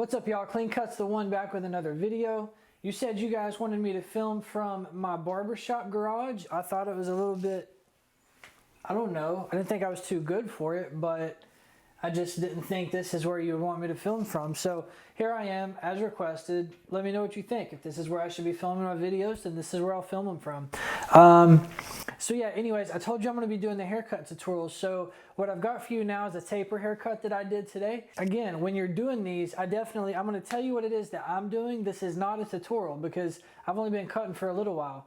What's up, y'all? Clean Cuts the One back with another video. You said you guys wanted me to film from my barbershop garage. I thought it was a little bit, I don't know. I didn't think I was too good for it, but I just didn't think this is where you would want me to film from. So here I am, as requested. Let me know what you think. If this is where I should be filming my videos, then this is where I'll film them from. So yeah, anyways, I told you I'm going to be doing the haircut tutorials. So what I've got for you now is a taper haircut that I did today. Again, when you're doing these, I'm going to tell you what it is that I'm doing. This is not a tutorial because I've only been cutting for a little while.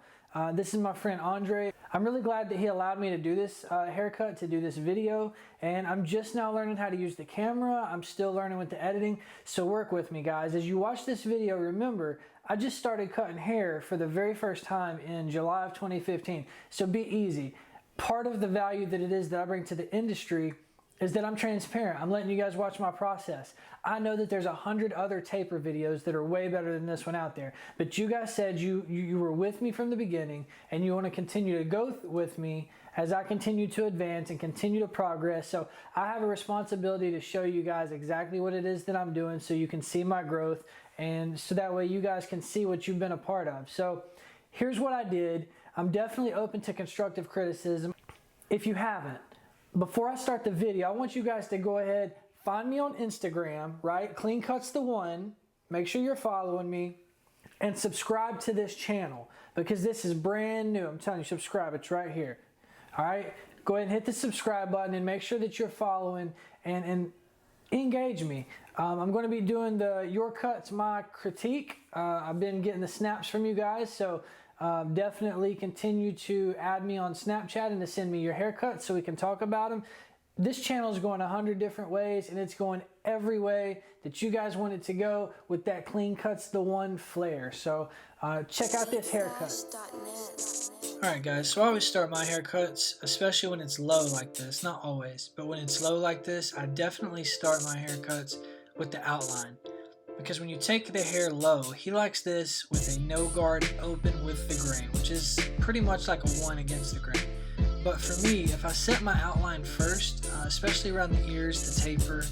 This is my friend Andre. I'm really glad that he allowed me to do this haircut, to do this video, and I'm just now learning how to use the camera. I'm still learning with the editing, so work with me, guys. As you watch this video, remember, I just started cutting hair for the very first time in July of 2015, so be easy. Part of the value that it is that I bring to the industry is that I'm transparent. I'm letting you guys watch my process. I know that there's 100 other taper videos that are way better than this one out there, but you guys said you were with me from the beginning and you want to continue to go with me as I continue to advance and continue to progress. So I have a responsibility to show you guys exactly what it is that I'm doing so you can see my growth, and so that way you guys can see what you've been a part of. So here's what I did. I'm definitely open to constructive criticism. If you haven't, before I start the video, I want you guys to go ahead, find me on Instagram, right? Clean Cuts the One. Make sure you're following me and subscribe to this channel because this is brand new. I'm telling you, subscribe. It's right here. All right? Go ahead and hit the subscribe button and make sure that you're following and engage me. I'm going to be doing the Your Cuts, My Critique. I've been getting the snaps from you guys, so definitely continue to add me on Snapchat and to send me your haircuts so we can talk about them. This channel is going 100 different ways, and it's going every way that you guys want it to go with that Clean Cuts the One flair. So check out this haircut. Alright guys, so I always start my haircuts, especially when it's low like this. Not always, but when it's low like this, I definitely start my haircuts with the outline. Because when you take the hair low, he likes this with a no guard open with the grain, which is pretty much like a 1 against the grain. But for me, if I set my outline first, especially around the ears, the taper,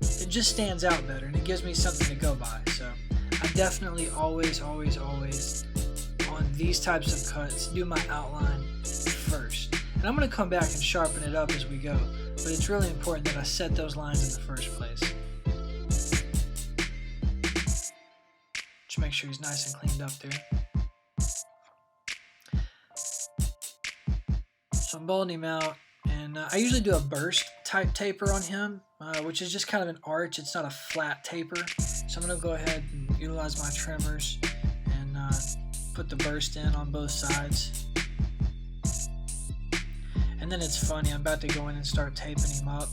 it just stands out better and it gives me something to go by. So I definitely always on these types of cuts do my outline first. And I'm going to come back and sharpen it up as we go, but it's really important that I set those lines in the first place. Just make sure he's nice and cleaned up there. So I'm balding him out, and I usually do a burst type taper on him, which is just kind of an arch. It's not a flat taper. So I'm going to go ahead and utilize my trimmers and put the burst in on both sides. And then it's funny, I'm about to go in and start taping him up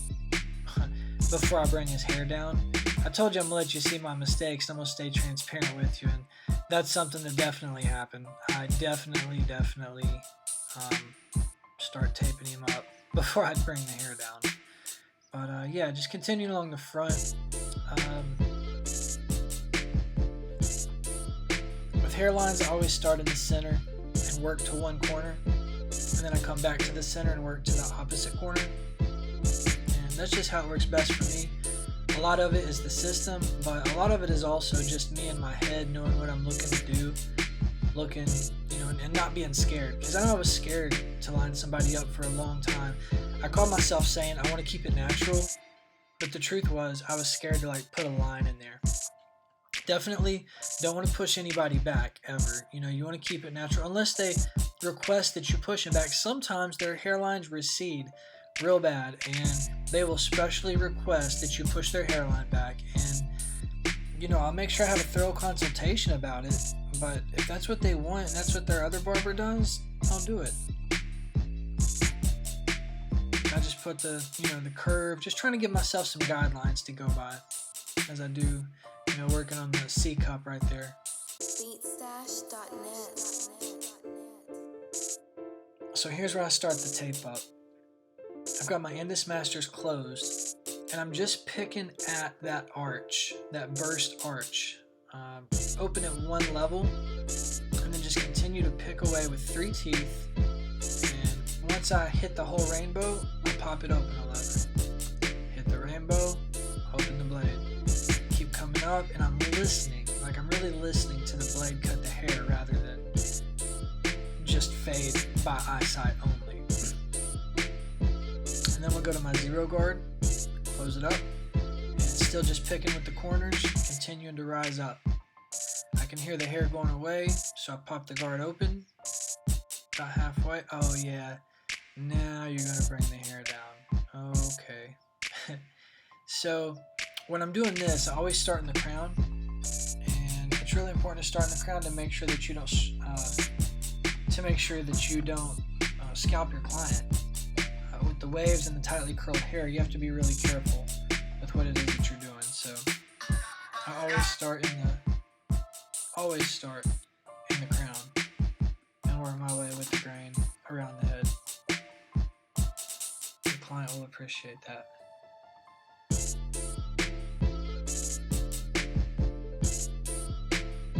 before I bring his hair down. I told you I'm going to let you see my mistakes. I'm going to stay transparent with you, and that's something that definitely happened. I definitely start taping him up before I bring the hair down. But yeah, just continue along the front. With hairlines, I always start in the center and work to one corner, and then I come back to the center and work to the opposite corner. And that's just how it works best for me. A lot of it is the system, but a lot of it is also just me in my head knowing what I'm looking to do, and not being scared. Because I know I was scared to line somebody up for a long time. I called myself saying I want to keep it natural, but the truth was I was scared to put a line in there. Definitely don't want to push anybody back ever. You want to keep it natural unless they request that you push them back. Sometimes their hairlines recede real bad, and they will specially request that you push their hairline back, and I'll make sure I have a thorough consultation about it. But if that's what they want and that's what their other barber does, I'll do it. I just put the the curve, just trying to give myself some guidelines to go by as I do working on the C cup right there. So here's where I start the tape up. I've got my Indus Masters closed, and I'm just picking at that arch, that burst arch. Open at one level, and then just continue to pick away with 3 teeth. And once I hit the whole rainbow, I pop it open 11. Hit the rainbow, open the blade. Keep coming up and I'm listening. Like I'm really listening to the blade cut the hair rather than just fade by eyesight only. And then we'll go to my zero guard, close it up, and still just picking with the corners, continuing to rise up. I can hear the hair going away, so I pop the guard open, about halfway. Oh yeah, now you're gonna bring the hair down. Okay. So when I'm doing this, I always start in the crown, and it's really important to start in the crown to make sure that you don't scalp your client. With the waves and the tightly curled hair, you have to be really careful with what it is that you're doing. So I always start in the crown and work my way with the grain around the head. The client will appreciate that.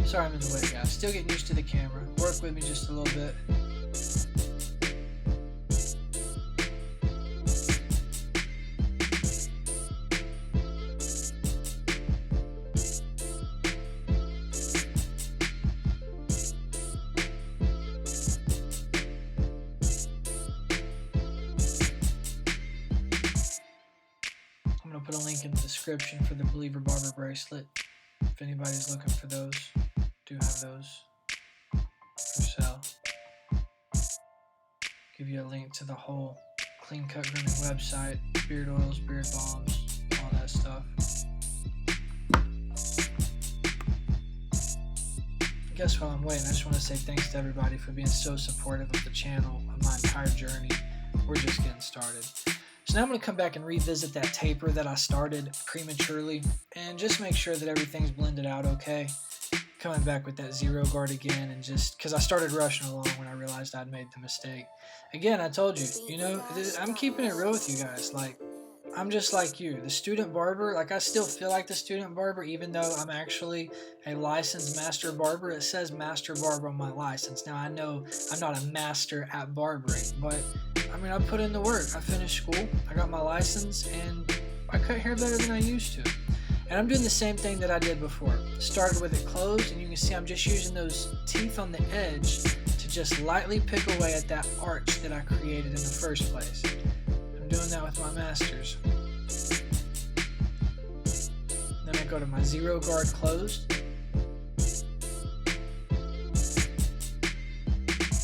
Sorry I'm in the way, guys. Still getting used to the camera. Work with me just a little bit. I'm going to put a link in the description for the Believer Barber bracelet. If anybody's looking for those, do have those for sale. Give you a link to the whole clean cut grooming website, beard oils, beard balms, all that stuff. I guess while I'm waiting, I just want to say thanks to everybody for being so supportive of the channel, of my entire journey. We're just getting started. So now I'm going to come back and revisit that taper that I started prematurely and just make sure that everything's blended out okay. Coming back with that zero guard again, and just because I started rushing along when I realized I'd made the mistake. Again, I told you, I'm keeping it real with you guys. Like, I'm just like you, the student barber. Like, I still feel like the student barber, even though I'm actually a licensed master barber. It says master barber on my license. Now, I know I'm not a master at barbering, but I mean, I put in the work. I finished school, I got my license, and I cut hair better than I used to. And I'm doing the same thing that I did before. Started with it closed, and you can see I'm just using those teeth on the edge to just lightly pick away at that arch that I created in the first place. I'm doing that with my masters. Then I go to my zero guard closed.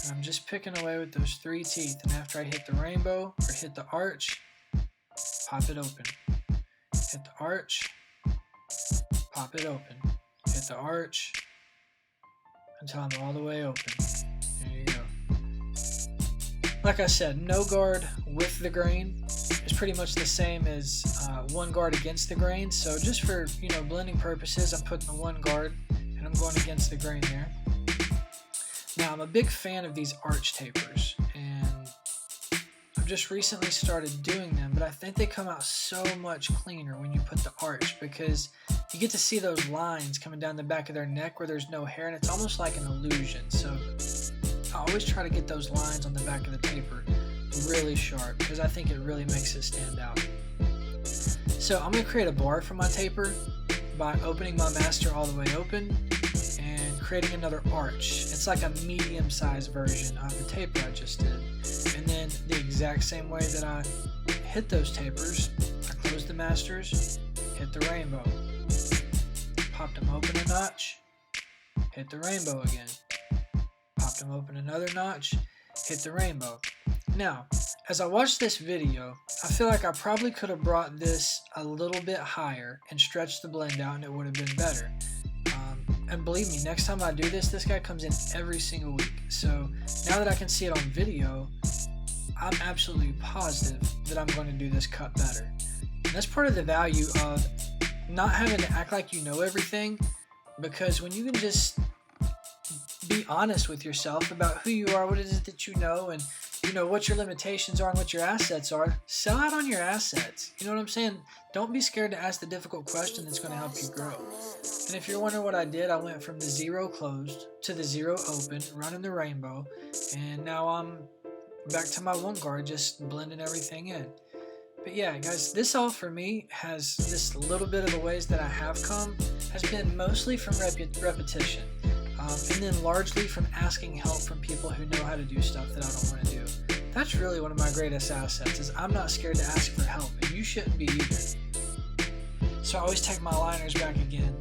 And I'm just picking away with those 3 teeth, and after I hit the rainbow or hit the arch, pop it open. Hit the arch, pop it open. Hit the arch until I'm all the way open. There you go. Like I said, no guard with the grain is pretty much the same as one guard against the grain. So just for blending purposes, I'm putting the one guard and I'm going against the grain there. Now I'm a big fan of these arch tapers, and I've just recently started doing them, but I think they come out so much cleaner when you put the arch, because you get to see those lines coming down the back of their neck where there's no hair, and it's almost like an illusion. So I always try to get those lines on the back of the taper really sharp, because I think it really makes it stand out. So I'm going to create a bar for my taper by opening my master all the way open and creating another arch. It's like a medium-sized version of the taper I just did. And then the exact same way that I hit those tapers, I close the masters, hit the rainbow, popped them open a notch, hit the rainbow again, popped them open another notch, hit the rainbow. Now, as I watched this video, I feel like I probably could have brought this a little bit higher and stretched the blend out, and it would have been better. And believe me, next time I do this, this guy comes in every single week. So now that I can see it on video, I'm absolutely positive that I'm going to do this cut better. And that's part of the value of not having to act like you know everything, because when you can just be honest with yourself about who you are, what it is that you know, and what your limitations are and what your assets are, sell out on your assets. You know what I'm saying? Don't be scared to ask the difficult question that's going to help you grow. And if you're wondering what I did, I went from the zero closed to the zero open, running the rainbow, and now I'm back to my one guard, just blending everything in. But yeah, guys, this all for me has this little bit of the ways that I have come. has been mostly from repetition, and then largely from asking help from people who know how to do stuff that I don't want to do. That's really one of my greatest assets, is I'm not scared to ask for help, and you shouldn't be either. So I always take my liners back again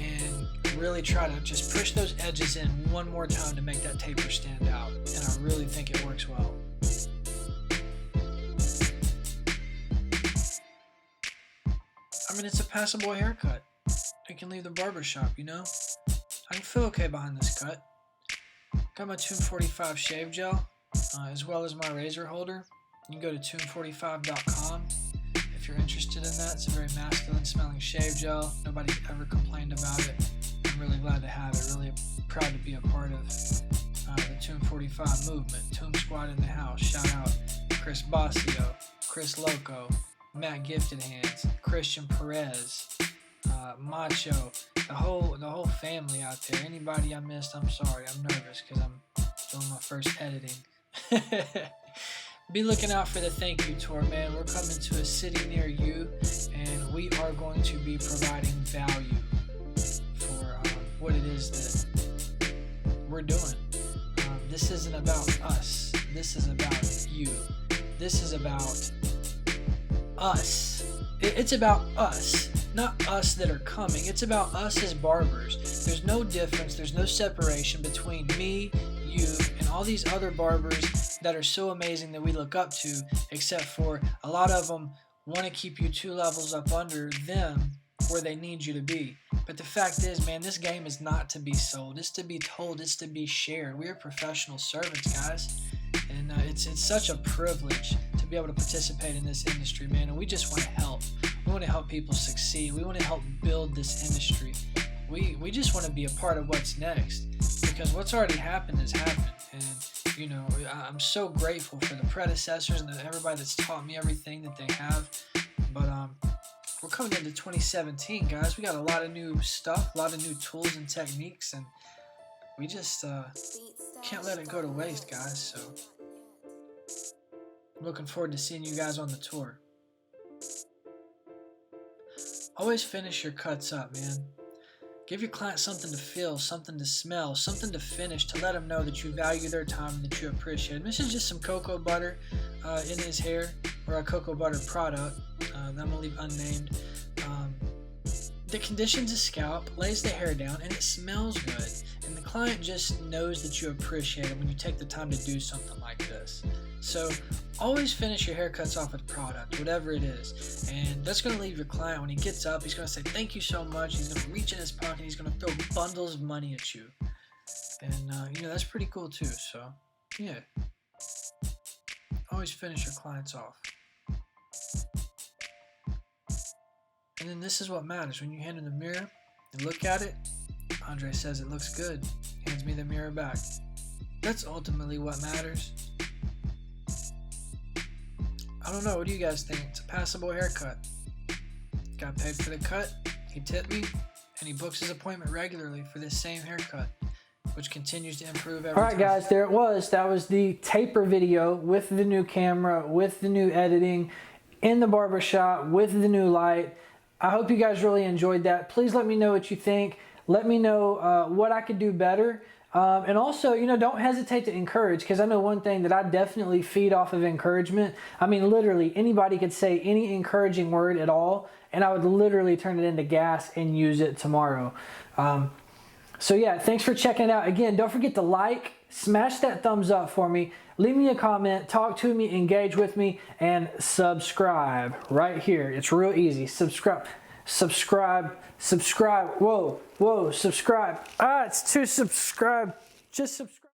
and really try to just push those edges in one more time to make that taper stand out, and I really think it works well. I mean, it's a passable haircut. I can leave the barber shop, you know? I can feel okay behind this cut. Got my Tune 45 shave gel, as well as my razor holder. You can go to tune45.com if you're interested in that. It's a very masculine smelling shave gel. Nobody ever complained about it. I'm really glad to have it. Really proud to be a part of the Tune 45 movement. Tune Squad in the house. Shout out Chris Basio, Chris Loco, Matt Gifted Hands, Christian Perez, Macho, the whole family out there. Anybody I missed, I'm sorry. I'm nervous because I'm doing my first editing. Be looking out for the thank you tour, man. We're coming to a city near you, and we are going to be providing value for what it is that we're doing. This isn't about us. This is about you. This is about us. It's about us, not us that are coming. It's about us as barbers. There's no difference. There's no separation between me, you, and all these other barbers that are so amazing that we look up to, except for a lot of them want to keep you 2 levels up under them where they need you to be. But the fact is, man, this game is not to be sold. It's to be told. It's to be shared. We are professional servants, guys. And it's such a privilege to be able to participate in this industry, man. And we just want to help. We want to help people succeed. We want to help build this industry. We just want to be a part of what's next, because what's already happened has happened. And, you know, I'm so grateful for the predecessors and everybody that's taught me everything that they have. But we're coming into 2017, guys. We got a lot of new stuff, a lot of new tools and techniques, and we just can't let it go to waste, guys. So I'm looking forward to seeing you guys on the tour. Always finish your cuts up, man. Give your client something to feel, something to smell, something to finish, to let them know that you value their time and that you appreciate it. This is just some cocoa butter in his hair, or a cocoa butter product that I'm going to leave unnamed. That conditions his scalp, lays the hair down, and it smells good. And the client just knows that you appreciate it when you take the time to do something like this. So always finish your haircuts off with product, whatever it is. And that's going to leave your client, when he gets up, he's going to say thank you so much. He's going to reach in his pocket, and he's going to throw bundles of money at you. And, you know, that's pretty cool too. So, yeah. Always finish your clients off. And then this is what matters. When you hand him the mirror and look at it, Andre says it looks good, hands me the mirror back. That's ultimately what matters. I don't know, what do you guys think? It's a passable haircut. Got paid for the cut, he tipped me, and he books his appointment regularly for this same haircut, which continues to improve every time. Alright guys, there it was. That was the taper video with the new camera, with the new editing, in the barbershop, with the new light. I hope you guys really enjoyed that. Please let me know what you think. Let me know what I could do better. And also, you know, don't hesitate to encourage, because I know one thing that I definitely feed off of encouragement. I mean, literally, anybody could say any encouraging word at all, and I would literally turn it into gas and use it tomorrow. So yeah, thanks for checking it out. Again, don't forget to like, smash that thumbs up for me, leave me a comment, talk to me, engage with me, and subscribe right here. It's real easy. Subscribe. Whoa, subscribe. It's to subscribe. Just subscribe.